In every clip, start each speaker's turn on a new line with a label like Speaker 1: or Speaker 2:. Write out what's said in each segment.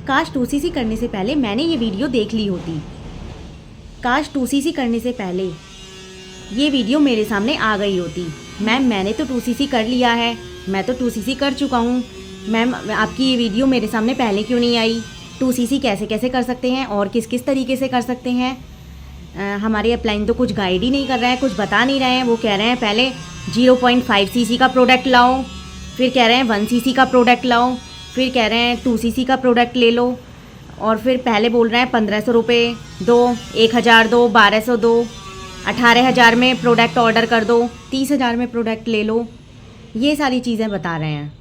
Speaker 1: काश 2cc करने से पहले मैंने ये वीडियो देख ली होती। काश 2cc करने से पहले ये वीडियो मेरे सामने आ गई होती। मैम मैंने तो 2cc कर लिया है, मैं तो 2cc कर चुका हूँ, मैम आपकी ये वीडियो मेरे सामने पहले क्यों नहीं आई? 2cc कैसे कैसे कर सकते हैं और किस किस तरीके से कर सकते हैं? हमारे अपलाइन तो कुछ गाइड ही नहीं कर रहे हैं, कुछ बता नहीं रहे हैं। वो कह रहे हैं पहले 0.5cc का प्रोडक्ट लाओ, फिर कह रहे हैं 1cc का प्रोडक्ट लाओ, फिर कह रहे हैं 2cc का प्रोडक्ट ले लो, और फिर पहले बोल रहे हैं 1500 रुपये दो, 1000 दो, 1200 दो, 18,000 में प्रोडक्ट ऑर्डर कर दो, 30,000 में प्रोडक्ट ले लो। ये सारी चीज़ें बता रहे हैं।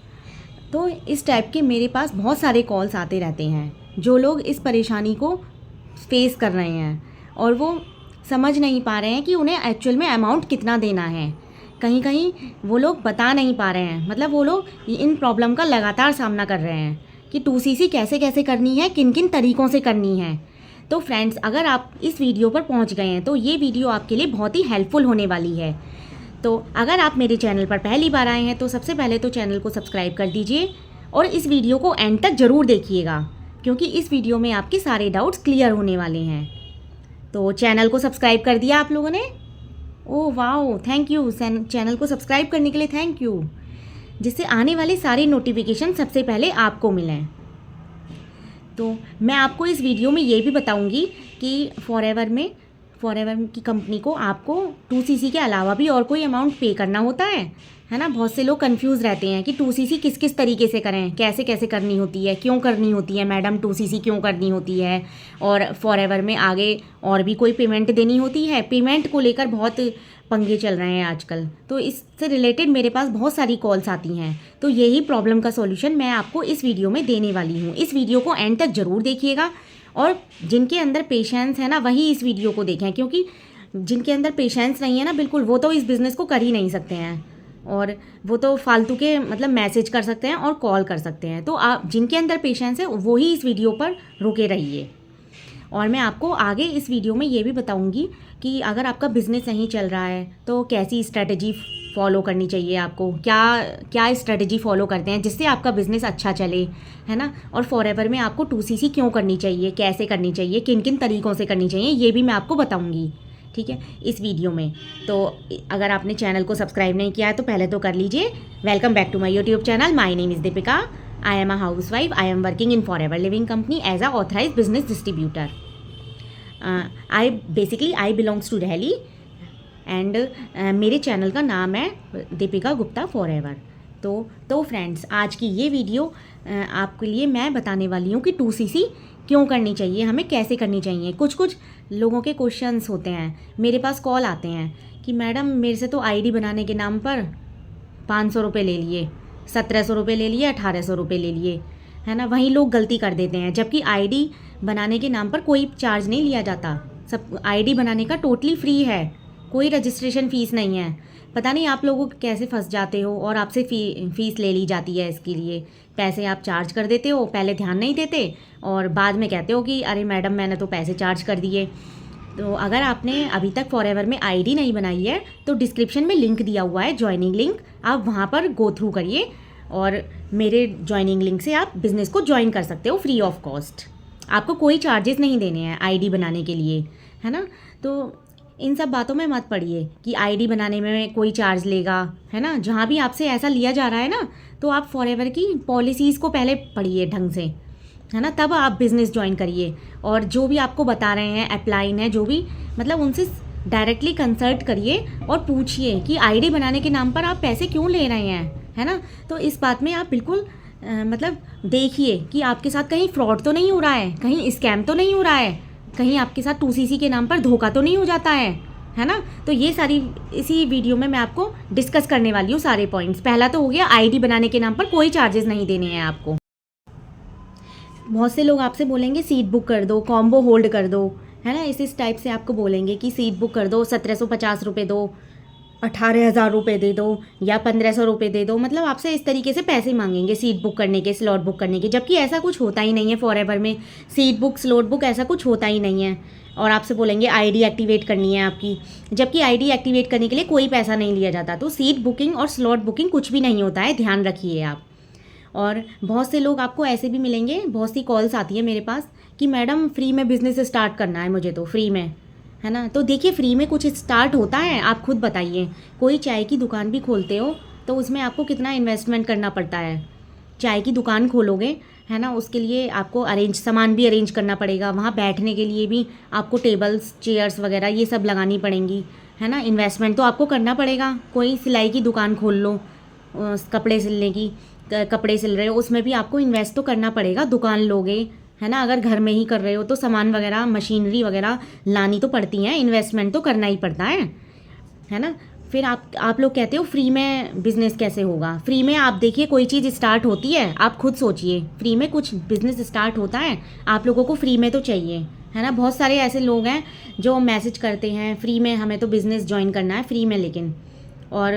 Speaker 1: तो इस टाइप के मेरे पास बहुत सारे कॉल्स आते रहते हैं, जो लोग इस परेशानी को फेस कर रहे हैं और वो समझ नहीं पा रहे हैं कि उन्हें एक्चुअल में अमाउंट कितना देना है। कहीं कहीं वो लोग बता नहीं पा रहे हैं, मतलब वो लोग इन प्रॉब्लम का लगातार सामना कर रहे हैं कि 2cc कैसे कैसे करनी है, किन किन तरीक़ों से करनी है। तो फ्रेंड्स, अगर आप इस वीडियो पर पहुंच गए हैं तो ये वीडियो आपके लिए बहुत ही हेल्पफुल होने वाली है। तो अगर आप मेरे चैनल पर पहली बार आए हैं तो सबसे पहले तो चैनल को सब्सक्राइब कर दीजिए और इस वीडियो को एंड तक ज़रूर देखिएगा, क्योंकि इस वीडियो में आपके सारे डाउट्स क्लियर होने वाले हैं। तो चैनल को सब्सक्राइब कर दिया आप लोगों ने? Oh wow, thank you. Channel को सब्सक्राइब करने के लिए थैंक यू, जिससे आने वाले सारे नोटिफिकेशन सबसे पहले आपको मिलें। तो मैं आपको इस वीडियो में ये भी बताऊंगी कि फॉरएवर की कंपनी को आपको 2cc के अलावा भी और कोई अमाउंट पे करना होता है ना। बहुत से लोग कंफ्यूज रहते हैं कि 2cc किस किस तरीके से करें, कैसे कैसे करनी होती है, क्यों करनी होती है मैडम, 2cc क्यों करनी होती है, और फॉरएवर में आगे और भी कोई पेमेंट देनी होती है। पेमेंट को लेकर बहुत पंगे चल रहे हैं आजकल, तो इससे रिलेटेड मेरे पास बहुत सारी कॉल्स आती हैं। तो यही प्रॉब्लम का सॉल्यूशन मैं आपको इस वीडियो में देने वाली हूँ। इस वीडियो को एंड तक ज़रूर देखिएगा, और जिनके अंदर पेशेंस है ना वही इस वीडियो को देखें, क्योंकि जिनके अंदर पेशेंस नहीं है ना बिल्कुल, वो तो इस बिज़नेस को कर ही नहीं सकते हैं, और वो तो फालतू के मतलब मैसेज कर सकते हैं और कॉल कर सकते हैं। तो आप जिनके अंदर पेशेंस है वो ही इस वीडियो पर रुके रहिए। और मैं आपको आगे इस वीडियो में ये भी बताऊंगी कि अगर आपका बिज़नेस नहीं चल रहा है तो कैसी स्ट्रेटजी फॉलो करनी चाहिए आपको, क्या स्ट्रेटजी फॉलो करते हैं जिससे आपका बिज़नेस अच्छा चले, है ना। और फॉरएवर में आपको 2cc क्यों करनी चाहिए, कैसे करनी चाहिए, किन किन तरीक़ों से करनी चाहिए, ये भी मैं आपको बताऊंगी, ठीक है, इस वीडियो में। तो अगर आपने चैनल को सब्सक्राइब नहीं किया है तो पहले तो कर लीजिए। Welcome back to my YouTube channel. My name is Deepika. I am a housewife. I am working in Forever Living company as a authorised business distributor. I belongs to Delhi and मेरे channel का नाम है Deepika Gupta Forever. तो friends, आज की ये video आपके लिए मैं बताने वाली हूँ कि 2cc क्यों करनी चाहिए, हमें कैसे करनी चाहिए। कुछ लोगों के क्वेश्चंस होते हैं, मेरे पास कॉल आते हैं कि मैडम मेरे से तो आईडी बनाने के नाम पर 500 रुपये ले लिए, 1700 रुपये ले लिए, 1800 रुपये ले लिए, है ना। वहीं लोग गलती कर देते हैं, जबकि आईडी बनाने के नाम पर कोई चार्ज नहीं लिया जाता। सब आईडी बनाने का टोटली फ्री है, कोई रजिस्ट्रेशन फ़ीस नहीं है। पता नहीं आप लोगों कैसे फंस जाते हो और आपसे फ़ीस ले ली जाती है। इसके लिए पैसे आप चार्ज कर देते हो, पहले ध्यान नहीं देते और बाद में कहते हो कि अरे मैडम मैंने तो पैसे चार्ज कर दिए। तो अगर आपने अभी तक फॉरएवर में आईडी नहीं बनाई है तो डिस्क्रिप्शन में लिंक दिया हुआ है, ज्वाइनिंग लिंक, आप वहाँ पर गो थ्रू करिए और मेरे ज्वाइनिंग लिंक से आप बिज़नेस को ज्वाइन कर सकते हो फ्री ऑफ कॉस्ट। आपको कोई चार्जेस नहीं देने हैं आईडी बनाने के लिए, है ना। तो इन सब बातों में मत पड़िए कि आईडी बनाने में कोई चार्ज लेगा, है ना। जहाँ भी आपसे ऐसा लिया जा रहा है ना, तो आप फॉरएवर की पॉलिसीज़ को पहले पढ़िए ढंग से, है ना, तब आप बिज़नेस ज्वाइन करिए। और जो भी आपको बता रहे हैं, अपलाइन है जो भी, मतलब उनसे डायरेक्टली कंसल्ट करिए और पूछिए कि आईडी बनाने के नाम पर आप पैसे क्यों ले रहे हैं, है ना। तो इस बात में आप बिल्कुल मतलब देखिए कि आपके साथ कहीं फ्रॉड तो नहीं हो रहा है, कहीं स्कैम तो नहीं हो रहा है, कहीं आपके साथ 2cc के नाम पर धोखा तो नहीं हो जाता है ना। तो ये सारी इसी वीडियो में मैं आपको डिस्कस करने वाली हूँ सारे पॉइंट्स। पहला तो हो गया आईडी बनाने के नाम पर कोई चार्जेस नहीं देने हैं आपको। बहुत से लोग आपसे बोलेंगे सीट बुक कर दो, कॉम्बो होल्ड कर दो, है ना। इस टाइप से आपको बोलेंगे कि सीट बुक कर दो, 1750 रुपये दो, 18,000 रुपये दे दो या 1500 रुपये दे दो। मतलब आपसे इस तरीके से पैसे मांगेंगे सीट बुक करने के, स्लॉट बुक करने के, जबकि ऐसा कुछ होता ही नहीं है फॉरएवर में। सीट बुक, स्लॉट बुक ऐसा कुछ होता ही नहीं है। और आपसे बोलेंगे आईडी एक्टिवेट करनी है आपकी, जबकि आईडी एक्टिवेट करने के लिए कोई पैसा नहीं लिया जाता। तो सीट बुकिंग और स्लॉट बुकिंग कुछ भी नहीं होता है, ध्यान रखिए आप। और बहुत से लोग आपको ऐसे भी मिलेंगे, बहुत सी कॉल्स आती है मेरे पास कि मैडम फ्री में बिज़नेस स्टार्ट करना है मुझे, तो फ्री में, है ना। तो देखिए फ्री में कुछ स्टार्ट होता है, आप खुद बताइए। कोई चाय की दुकान भी खोलते हो तो उसमें आपको कितना इन्वेस्टमेंट करना पड़ता है। चाय की दुकान खोलोगे, है ना, उसके लिए आपको सामान भी अरेंज करना पड़ेगा, वहाँ बैठने के लिए भी आपको टेबल्स चेयर्स वगैरह ये सब लगानी पड़ेंगी, है ना। इन्वेस्टमेंट तो आपको करना पड़ेगा। कोई सिलाई की दुकान खोल लो, कपड़े सिलने की, कपड़े सिल रहे हो, उसमें भी आपको इन्वेस्ट तो करना पड़ेगा। दुकान लोगे, है ना, अगर घर में ही कर रहे हो तो सामान वगैरह मशीनरी वगैरह लानी तो पड़ती हैं, इन्वेस्टमेंट तो करना ही पड़ता है ना। फिर आप लोग कहते हो फ्री में बिज़नेस कैसे होगा। फ्री में आप देखिए कोई चीज़ स्टार्ट होती है, आप खुद सोचिए, फ्री में कुछ बिज़नेस स्टार्ट होता है, आप लोगों को फ्री में तो चाहिए, है ना। बहुत सारे ऐसे लोग हैं जो मैसेज करते हैं फ्री में हमें तो बिज़नेस ज्वाइन करना है फ्री में, लेकिन और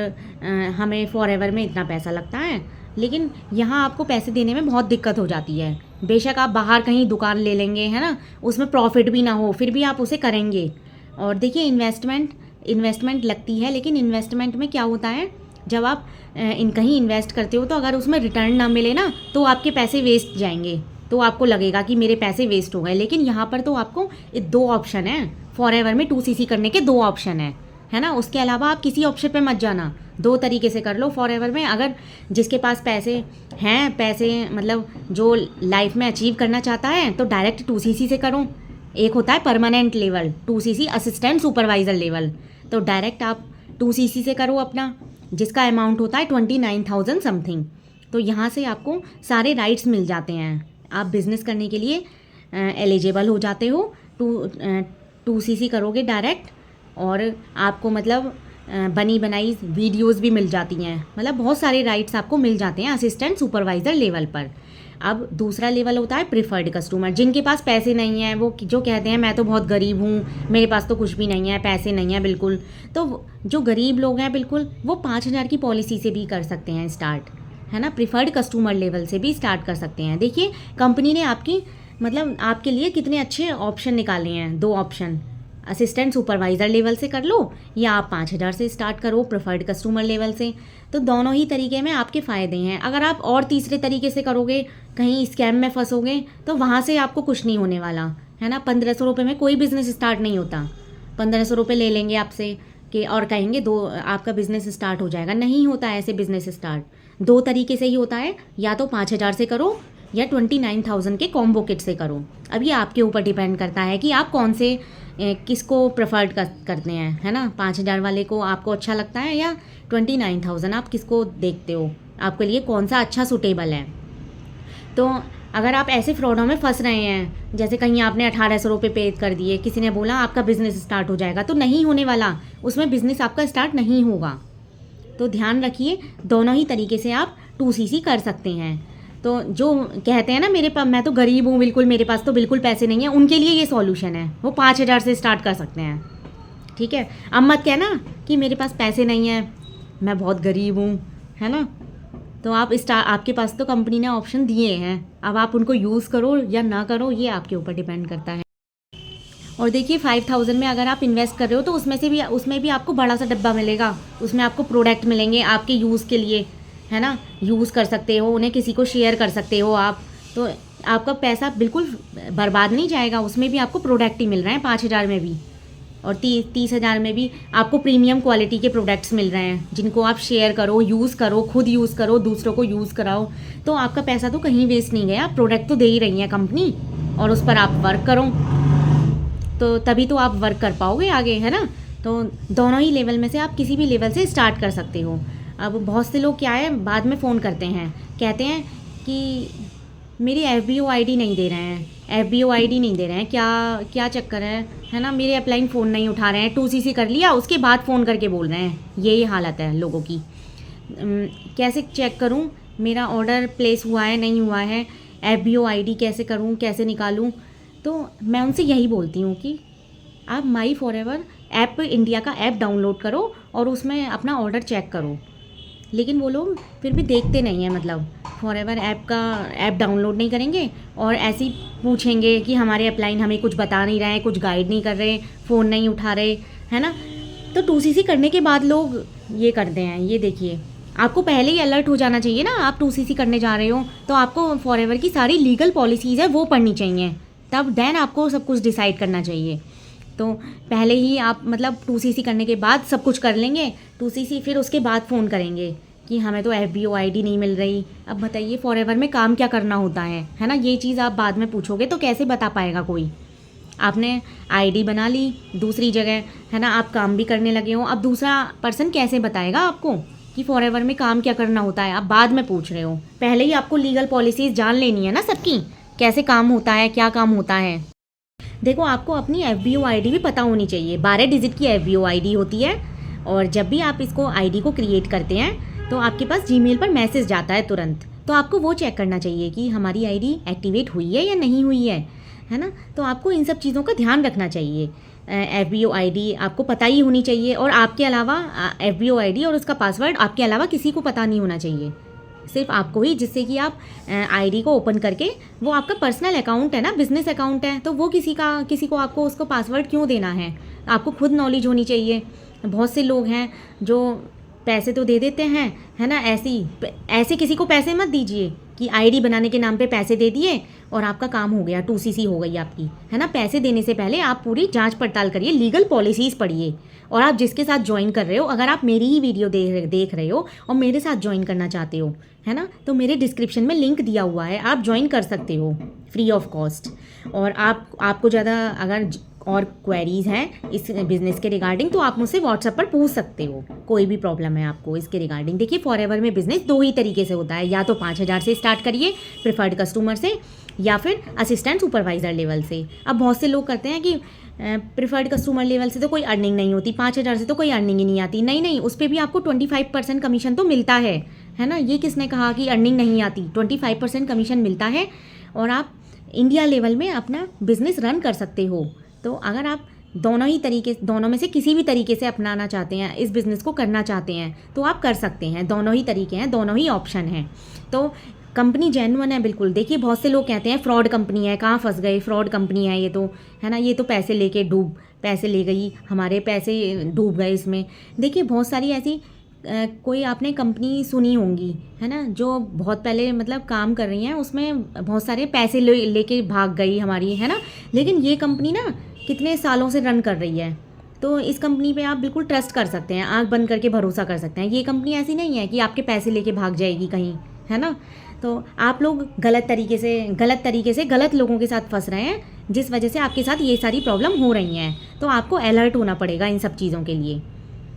Speaker 1: हमें फॉरएवर में इतना पैसा लगता है। लेकिन यहाँ आपको पैसे देने में बहुत दिक्कत हो जाती है। बेशक आप बाहर कहीं दुकान ले लेंगे, है ना, उसमें प्रॉफिट भी ना हो, फिर भी आप उसे करेंगे। और देखिए इन्वेस्टमेंट लगती है, लेकिन इन्वेस्टमेंट में क्या होता है, जब आप कहीं इन्वेस्ट करते हो तो अगर उसमें रिटर्न ना मिले ना तो आपके पैसे वेस्ट जाएंगे, तो आपको लगेगा कि मेरे पैसे वेस्ट हो गए। लेकिन यहाँ पर तो आपको 2 ऑप्शन है, फॉरएवर में 2cc करने के 2 ऑप्शन है ना। उसके अलावा आप किसी ऑप्शन पे मत जाना, 2 तरीके से कर लो फॉरएवर में। अगर जिसके पास पैसे हैं, पैसे मतलब जो लाइफ में अचीव करना चाहता है, तो डायरेक्ट 2cc से करो। एक होता है permanent level, 2cc assistant supervisor level, तो डायरेक्ट आप 2cc से करो अपना, जिसका अमाउंट होता है 29,000 समथिंग। तो यहाँ से आपको सारे राइट्स मिल जाते हैं, आप बिज़नेस करने के लिए एलिजिबल हो जाते हो। 2cc करोगे डायरेक्ट, और आपको मतलब बनी बनाई वीडियोस भी मिल जाती हैं, मतलब बहुत सारे राइट्स आपको मिल जाते हैं असिस्टेंट सुपरवाइज़र लेवल पर। अब दूसरा लेवल होता है प्रिफर्ड कस्टमर, जिनके पास पैसे नहीं हैं, वो जो कहते हैं मैं तो बहुत गरीब हूँ, मेरे पास तो कुछ भी नहीं है, पैसे नहीं है बिल्कुल। तो जो गरीब लोग हैं बिल्कुल, वो 5,000 की पॉलिसी से भी कर सकते हैं स्टार्ट, है ना। प्रिफर्ड कस्टमर लेवल से भी स्टार्ट कर सकते हैं। देखिए कंपनी ने आपकी मतलब आपके लिए कितने अच्छे ऑप्शन निकाले हैं, 2 ऑप्शन, असिस्टेंट सुपरवाइज़र लेवल से कर लो या आप 5,000 से स्टार्ट करो प्रेफर्ड कस्टमर लेवल से। तो दोनों ही तरीके में आपके फ़ायदे हैं। अगर आप और तीसरे तरीके से करोगे, कहीं स्कैम में फंसोगे, तो वहाँ से आपको कुछ नहीं होने वाला, है ना। 1,500 रुपये में कोई बिज़नेस स्टार्ट नहीं होता। 1,500 रुपये ले लेंगे आपसे कि और कहेंगे आपका बिज़नेस स्टार्ट हो जाएगा, नहीं होता ऐसे बिज़नेस स्टार्ट। 2 तरीके से ही होता है, या तो 5,000 से करो या 29,000 के कॉम्बो किट से करो। अब ये आपके ऊपर डिपेंड करता है कि आप कौन से किसको प्रेफर्ड करते हैं, है ना। 5,000 वाले को आपको अच्छा लगता है या 29,000, आप किसको देखते हो, आपके लिए कौन सा अच्छा सूटेबल है। तो अगर आप ऐसे फ्रॉडों में फंस रहे हैं, जैसे कहीं आपने 1,800 रुपये पे कर दिए, किसी ने बोला आपका बिज़नेस स्टार्ट हो जाएगा, तो नहीं होने वाला, उसमें बिज़नेस आपका स्टार्ट नहीं होगा। तो ध्यान रखिए, दोनों ही तरीके से आप 2cc कर सकते हैं। तो जो कहते हैं ना मेरे पास, मैं तो गरीब हूँ बिल्कुल, मेरे पास तो बिल्कुल पैसे नहीं है, उनके लिए ये सॉल्यूशन है, वो 5,000 से स्टार्ट कर सकते हैं, ठीक है। अब मत कहना कि मेरे पास पैसे नहीं है, मैं बहुत गरीब हूँ, है ना। तो आपके पास तो कंपनी ने ऑप्शन दिए हैं, अब आप उनको यूज़ करो या ना करो, ये आपके ऊपर डिपेंड करता है। और देखिए 5,000 में अगर आप इन्वेस्ट कर रहे हो तो उसमें भी आपको बड़ा सा डब्बा मिलेगा, उसमें आपको प्रोडक्ट मिलेंगे आपके यूज़ के लिए, है ना। यूज़ कर सकते हो उन्हें, किसी को शेयर कर सकते हो आप, तो आपका पैसा बिल्कुल बर्बाद नहीं जाएगा। उसमें भी आपको प्रोडक्ट ही मिल रहे हैं 5,000 में भी, और 30,000 में भी आपको प्रीमियम क्वालिटी के प्रोडक्ट्स मिल रहे हैं, जिनको आप शेयर करो, यूज़ करो, खुद यूज़ करो, दूसरों को यूज़ कराओ। तो आपका पैसा तो कहीं वेस्ट नहीं गया, प्रोडक्ट तो दे ही रही है कंपनी, और उस पर आप वर्क करो, तो तभी तो आप वर्क कर पाओगे आगे, है ना। तो दोनों ही लेवल में से आप किसी भी लेवल से स्टार्ट कर सकते हो। अब बहुत से लोग क्या है, बाद में फ़ोन करते हैं, कहते हैं कि मेरी FBO ID नहीं दे रहे हैं, FBO ID नहीं दे रहे हैं, क्या चक्कर है ना। मेरे अपलाइन फ़ोन नहीं उठा रहे हैं, 2cc कर लिया उसके बाद फ़ोन करके बोल रहे हैं, यही हालत है लोगों की। कैसे चेक करूं मेरा ऑर्डर प्लेस हुआ है नहीं हुआ है, FBO ID कैसे करूं, कैसे निकालूं। तो मैं उनसे यही बोलती हूँ कि आप माई फॉरएवर ऐप, इंडिया का ऐप डाउनलोड करो और उसमें अपना ऑर्डर चेक करो। लेकिन वो लोग फिर भी देखते नहीं हैं, मतलब फॉरएवर ऐप डाउनलोड नहीं करेंगे और ऐसे ही पूछेंगे कि हमारे अपलाइन हमें कुछ बता नहीं रहे हैं, कुछ गाइड नहीं कर रहे, फ़ोन नहीं उठा रहे, है ना। तो 2cc करने के बाद लोग ये करते हैं, ये देखिए आपको पहले ही अलर्ट हो जाना चाहिए ना, आप 2CC करने जा रहे हो तो आपको फॉरएवर की सारी लीगल पॉलिसीज़ है वो पढ़नी चाहिए, तब देन आपको सब कुछ डिसाइड करना चाहिए। तो पहले ही आप मतलब 2CC करने के बाद सब कुछ कर लेंगे, 2CC फिर उसके बाद फ़ोन करेंगे कि हमें तो FBO ID नहीं मिल रही। अब बताइए फॉरएवर में काम क्या करना होता है ना, ये चीज़ आप बाद में पूछोगे तो कैसे बता पाएगा कोई। आपने ID बना ली दूसरी जगह, है ना, आप काम भी करने लगे हो, अब दूसरा पर्सन कैसे बताएगा आपको कि फॉरएवर में काम क्या करना होता है, आप बाद में पूछ रहे हो। पहले ही आपको लीगल पॉलिसीज़ जान लेनी है ना सबकी, कैसे काम होता है, क्या काम होता है। देखो आपको अपनी FBO ID भी पता होनी चाहिए, 12 डिजिट की FBO ID होती है, और जब भी आप इसको ID को क्रिएट करते हैं तो आपके पास Gmail पर मैसेज जाता है तुरंत, तो आपको वो चेक करना चाहिए कि हमारी ID एक्टिवेट हुई है या नहीं हुई है ना। तो आपको इन सब चीज़ों का ध्यान रखना चाहिए। FBO ID आपको पता ही होनी चाहिए, और आपके अलावा FBO ID और उसका पासवर्ड आपके अलावा किसी को पता नहीं होना चाहिए, सिर्फ आपको ही, जिससे कि आप ID को ओपन करके, वो आपका पर्सनल अकाउंट है ना, बिजनेस अकाउंट है, तो वो किसी को आपको उसको पासवर्ड क्यों देना है, आपको खुद नॉलेज होनी चाहिए। बहुत से लोग हैं जो पैसे तो दे देते हैं, है ना, ऐसे किसी को पैसे मत दीजिए कि ID बनाने के नाम पे पैसे दे दिए और आपका काम हो गया, 2CC हो गई आपकी, है ना। पैसे देने से पहले आप पूरी जांच पड़ताल करिए, लीगल पॉलिसीज़ पढ़िए। और आप जिसके साथ ज्वाइन कर रहे हो, अगर आप मेरी ही वीडियो देख रहे हो और मेरे साथ ज्वाइन करना चाहते हो, है ना, तो मेरे डिस्क्रिप्शन में लिंक दिया हुआ है, आप ज्वाइन कर सकते हो फ्री ऑफ कॉस्ट। और आपको ज़्यादा अगर और क्वेरीज़ हैं इस बिज़नेस के रिगार्डिंग तो आप मुझसे व्हाट्सएप पर पूछ सकते हो, कोई भी प्रॉब्लम है आपको इसके रिगार्डिंग। देखिए फॉरएवर में बिज़नेस 2 ही तरीके से होता है, या तो 5,000 से स्टार्ट करिए प्रिफर्ड कस्टमर से, या फिर असिस्टेंट सुपरवाइज़र लेवल से। अब बहुत से लोग करते हैं कि प्रिफर्ड कस्टमर लेवल से तो कोई अर्निंग नहीं होती, 5,000 से तो कोई अर्निंग ही नहीं आती। नहीं, उस पर भी आपको 25% कमीशन तो मिलता है ना। ये किसने कहा कि अर्निंग नहीं आती, 25% कमीशन मिलता है, और आप इंडिया लेवल में अपना बिजनेस रन कर सकते हो। तो अगर आप दोनों में से किसी भी तरीके से अपनाना चाहते हैं, इस बिज़नेस को करना चाहते हैं, तो आप कर सकते हैं। दोनों ही तरीके हैं, दोनों ही ऑप्शन हैं। तो कंपनी जेन्युइन है बिल्कुल। देखिए बहुत से लोग कहते हैं फ्रॉड कंपनी है, कहाँ फंस गए, फ्रॉड कंपनी है ये तो, है ना, ये तो पैसे ले गई, हमारे पैसे डूब गए इसमें। देखिए बहुत सारी ऐसी कोई आपने कंपनी सुनी होंगी, है ना, जो बहुत पहले मतलब काम कर रही हैं, उसमें बहुत सारे पैसे लेके भाग गई हमारी, है ना। लेकिन ये कंपनी ना कितने सालों से रन कर रही है, तो इस कंपनी पे आप बिल्कुल ट्रस्ट कर सकते हैं, आंख बंद करके भरोसा कर सकते हैं। ये कंपनी ऐसी नहीं है कि आपके पैसे लेके भाग जाएगी कहीं, है ना। तो आप लोग गलत तरीके से गलत लोगों के साथ फंस रहे हैं, जिस वजह से आपके साथ ये सारी प्रॉब्लम हो रही हैं। तो आपको अलर्ट होना पड़ेगा इन सब चीज़ों के लिए।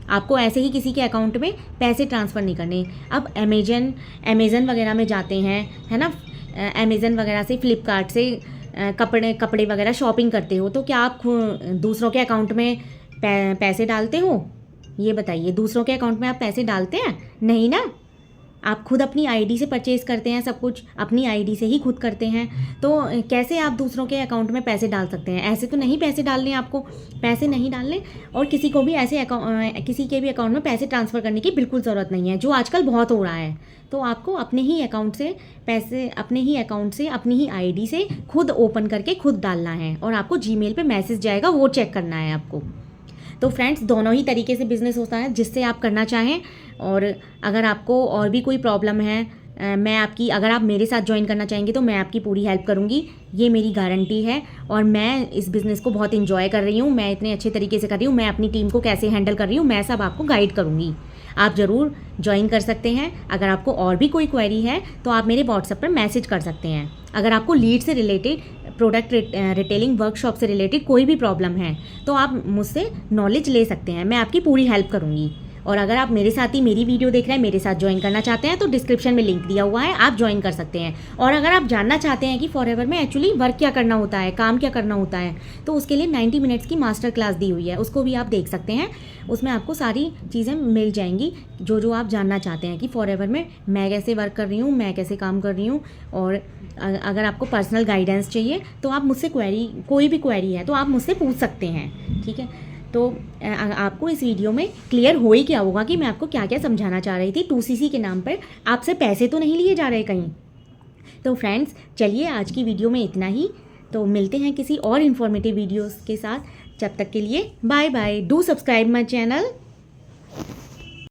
Speaker 1: आपको ऐसे ही किसी के अकाउंट में पैसे ट्रांसफ़र नहीं करने। अब अमेज़न वगैरह में जाते हैं, है ना, अमेज़न वगैरह से, फ्लिपकार्ट से कपड़े वगैरह शॉपिंग करते हो, तो क्या आप दूसरों के अकाउंट में पैसे डालते हो? ये बताइए, दूसरों के अकाउंट में आप पैसे डालते हैं? नहीं ना। आप खुद अपनी ID से परचेज़ करते हैं, सब कुछ अपनी ID से ही खुद करते हैं, तो कैसे आप दूसरों के अकाउंट में पैसे डाल सकते हैं? ऐसे तो नहीं पैसे डालने, आपको पैसे नहीं डालने, और किसी को भी ऐसे किसी के भी अकाउंट में पैसे ट्रांसफ़र करने की बिल्कुल ज़रूरत नहीं है, जो आजकल बहुत हो रहा है। तो आपको अपने ही अकाउंट से पैसे, अपनी ही ID से खुद ओपन करके खुद डालना है, और आपको Gmail पे मैसेज जाएगा, वो चेक करना है आपको। तो फ्रेंड्स, दोनों ही तरीके से बिज़नेस होता है, जिससे आप करना चाहें। और अगर आपको और भी कोई प्रॉब्लम है, अगर आप मेरे साथ ज्वाइन करना चाहेंगे तो मैं आपकी पूरी हेल्प करूँगी, ये मेरी गारंटी है। और मैं इस बिज़नेस को बहुत इंजॉय कर रही हूँ, मैं इतने अच्छे तरीके से कर रही हूँ, मैं अपनी टीम को कैसे हैंडल कर रही हूँ, मैं सब आपको गाइड करूँगी। आप ज़रूर ज्वाइन कर सकते हैं। अगर आपको और भी कोई क्वेरी है तो आप मेरे व्हाट्सएप पर मैसेज कर सकते हैं। अगर आपको लीड से रिलेटेड, प्रोडक्ट रिटेलिंग वर्कशॉप से रिलेटेड कोई भी प्रॉब्लम है तो आप मुझसे नॉलेज ले सकते हैं, मैं आपकी पूरी हेल्प करूँगी। और अगर आप मेरे साथ ही मेरी वीडियो देख रहे हैं, मेरे साथ ज्वाइन करना चाहते हैं, तो डिस्क्रिप्शन में लिंक दिया हुआ है, आप ज्वाइन कर सकते हैं। और अगर आप जानना चाहते हैं कि फॉरएवर में एक्चुअली वर्क क्या करना होता है, काम क्या करना होता है, तो उसके लिए 90 मिनट्स की मास्टर क्लास दी हुई है, उसको भी आप देख सकते हैं। उसमें आपको सारी चीज़ें मिल जाएंगी जो आप जानना चाहते हैं कि फॉरएवर में मैं कैसे वर्क कर रही हूँ, मैं कैसे काम कर रही हूँ। और अगर आपको पर्सनल गाइडेंस चाहिए तो आप मुझसे कोई भी क्वेरी है तो आप मुझसे पूछ सकते हैं, ठीक है। तो आपको इस वीडियो में क्लियर हो ही क्या होगा कि मैं आपको क्या क्या समझाना चाह रही थी। 2CC के नाम पर आपसे पैसे तो नहीं लिए जा रहे कहीं। तो फ्रेंड्स, चलिए आज की वीडियो में इतना ही। तो मिलते हैं किसी और इन्फॉर्मेटिव वीडियोस के साथ। जब तक के लिए bye bye. Do subscribe my channel.